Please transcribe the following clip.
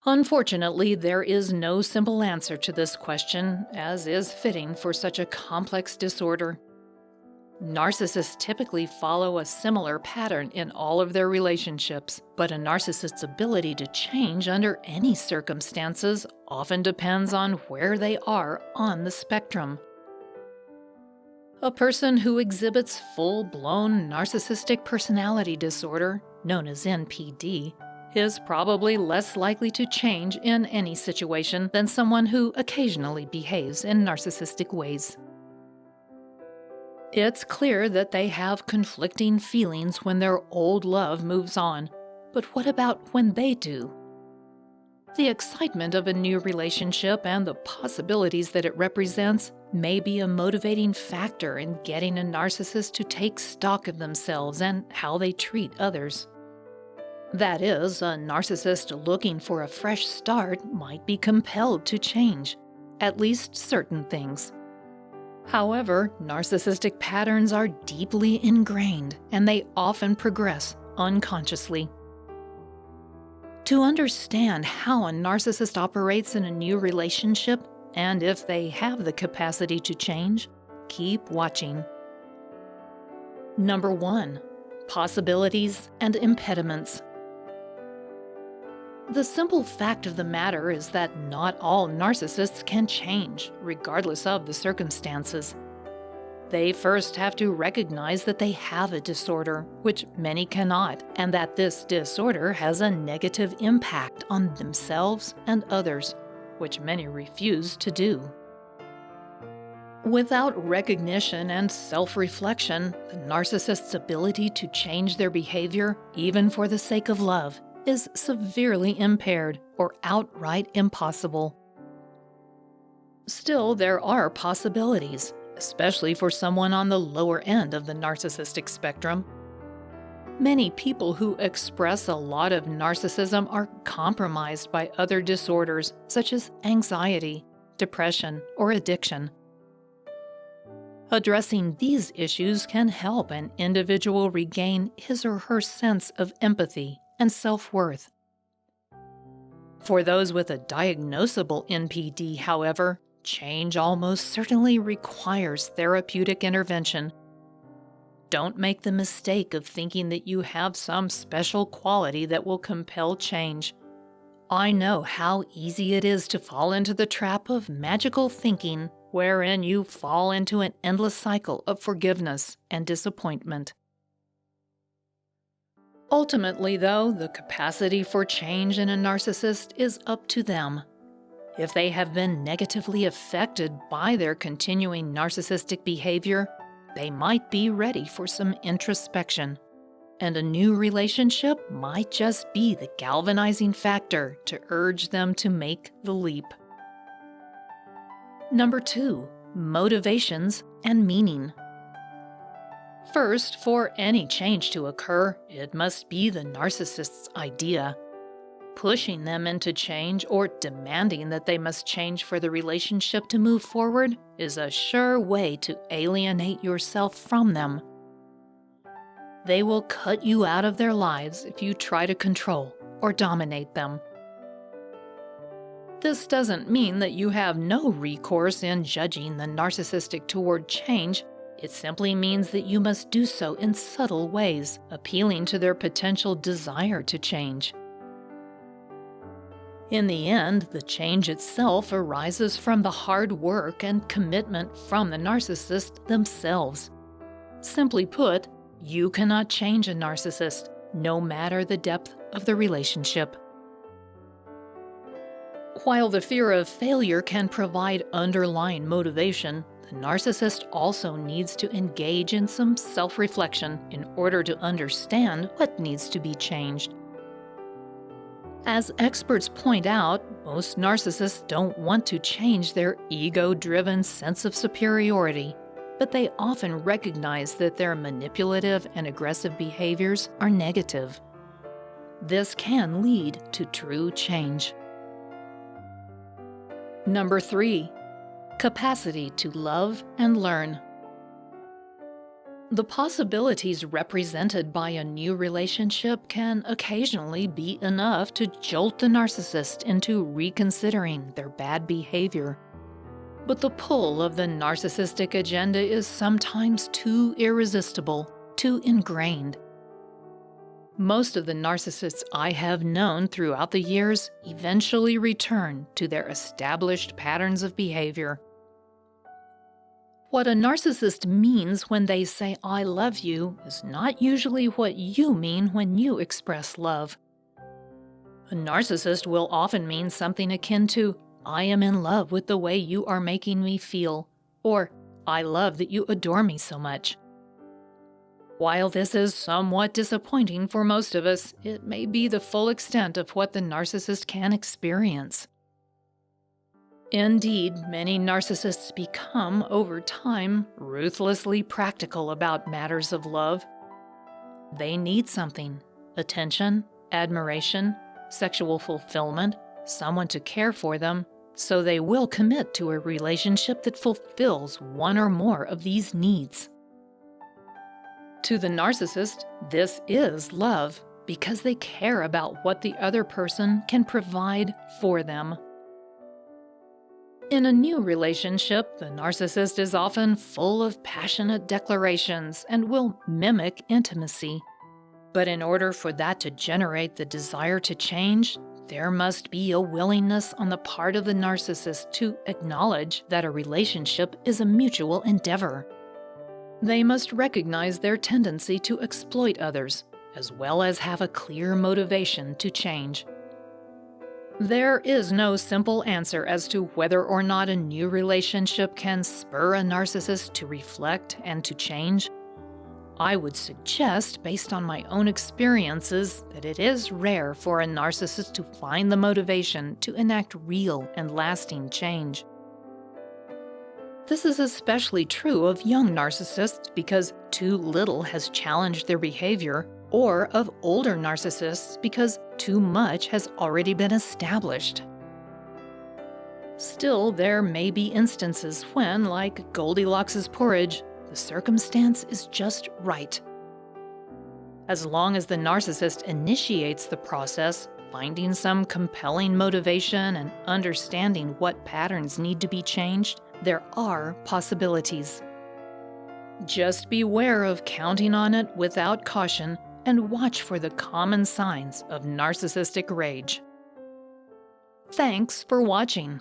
Unfortunately, there is no simple answer to this question, as is fitting for such a complex disorder. Narcissists typically follow a similar pattern in all of their relationships, but a narcissist's ability to change under any circumstances often depends on where they are on the spectrum. A person who exhibits full-blown narcissistic personality disorder, known as NPD, is probably less likely to change in any situation than someone who occasionally behaves in narcissistic ways. It's clear that they have conflicting feelings when their old love moves on, but what about when they do? The excitement of a new relationship and the possibilities that it represents may be a motivating factor in getting a narcissist to take stock of themselves and how they treat others. That is, a narcissist looking for a fresh start might be compelled to change, at least certain things. However, narcissistic patterns are deeply ingrained, and they often progress unconsciously. To understand how a narcissist operates in a new relationship, and if they have the capacity to change, keep watching. Number 1. Possibilities and impediments. The simple fact of the matter is that not all narcissists can change, regardless of the circumstances. They first have to recognize that they have a disorder, which many cannot, and that this disorder has a negative impact on themselves and others, which many refuse to do. Without recognition and self-reflection, the narcissist's ability to change their behavior, even for the sake of love, is severely impaired or outright impossible. Still, there are possibilities, especially for someone on the lower end of the narcissistic spectrum. Many people who express a lot of narcissism are compromised by other disorders such as anxiety, depression, or addiction. Addressing these issues can help an individual regain his or her sense of empathy and self-worth. For those with a diagnosable NPD, however, change almost certainly requires therapeutic intervention. Don't make the mistake of thinking that you have some special quality that will compel change. I know how easy it is to fall into the trap of magical thinking, wherein you fall into an endless cycle of forgiveness and disappointment. Ultimately, though, the capacity for change in a narcissist is up to them. If they have been negatively affected by their continuing narcissistic behavior, they might be ready for some introspection, and a new relationship might just be the galvanizing factor to urge them to make the leap. Number 2. Motivations and meaning. First, for any change to occur, it must be the narcissist's idea. Pushing them into change or demanding that they must change for the relationship to move forward is a sure way to alienate yourself from them. They will cut you out of their lives if you try to control or dominate them. This doesn't mean that you have no recourse in judging the narcissistic toward change. It simply means that you must do so in subtle ways, appealing to their potential desire to change. In the end, the change itself arises from the hard work and commitment from the narcissist themselves. Simply put, you cannot change a narcissist, no matter the depth of the relationship. While the fear of failure can provide underlying motivation, the narcissist also needs to engage in some self-reflection in order to understand what needs to be changed. As experts point out, most narcissists don't want to change their ego-driven sense of superiority, but they often recognize that their manipulative and aggressive behaviors are negative. This can lead to true change. Number 3. Capacity to love and learn. The possibilities represented by a new relationship can occasionally be enough to jolt the narcissist into reconsidering their bad behavior. But the pull of the narcissistic agenda is sometimes too irresistible, too ingrained. Most of the narcissists I have known throughout the years eventually return to their established patterns of behavior. What a narcissist means when they say, "I love you," is not usually what you mean when you express love. A narcissist will often mean something akin to, "I am in love with the way you are making me feel," or "I love that you adore me so much." While this is somewhat disappointing for most of us, it may be the full extent of what the narcissist can experience. Indeed, many narcissists become, over time, ruthlessly practical about matters of love. They need something: attention, admiration, sexual fulfillment, someone to care for them, so they will commit to a relationship that fulfills one or more of these needs. To the narcissist, this is love, because they care about what the other person can provide for them. In a new relationship, the narcissist is often full of passionate declarations and will mimic intimacy. But in order for that to generate the desire to change, there must be a willingness on the part of the narcissist to acknowledge that a relationship is a mutual endeavor. They must recognize their tendency to exploit others, as well as have a clear motivation to change. There is no simple answer as to whether or not a new relationship can spur a narcissist to reflect and to change. I would suggest, based on my own experiences, that it is rare for a narcissist to find the motivation to enact real and lasting change. This is especially true of young narcissists because too little has challenged their behavior, or of older narcissists because too much has already been established. Still, there may be instances when, like Goldilocks' porridge, the circumstance is just right. As long as the narcissist initiates the process, finding some compelling motivation and understanding what patterns need to be changed, there are possibilities. Just beware of counting on it without caution, and watch for the common signs of narcissistic rage. Thanks for watching.